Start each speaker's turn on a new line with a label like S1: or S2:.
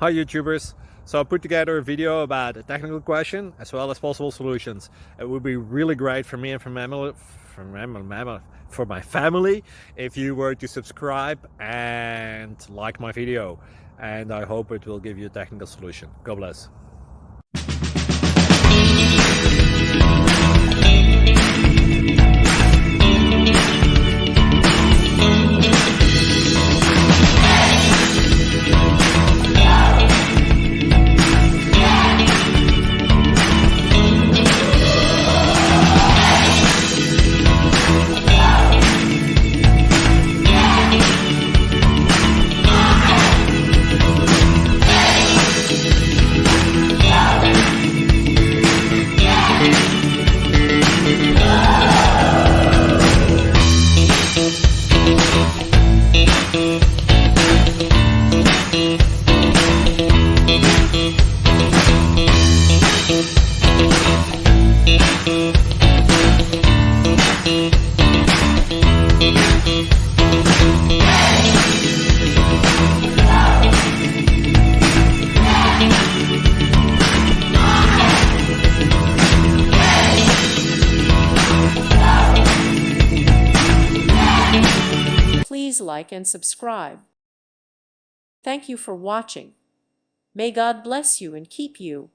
S1: Hi YouTubers! So I put together a video about a technical question as well as possible solutions. It would be really great for me and for my family if you were to subscribe and like my video, and I hope it will give you a technical solution. God bless.
S2: Please like and subscribe. Thank you for watching. May God bless you and keep you.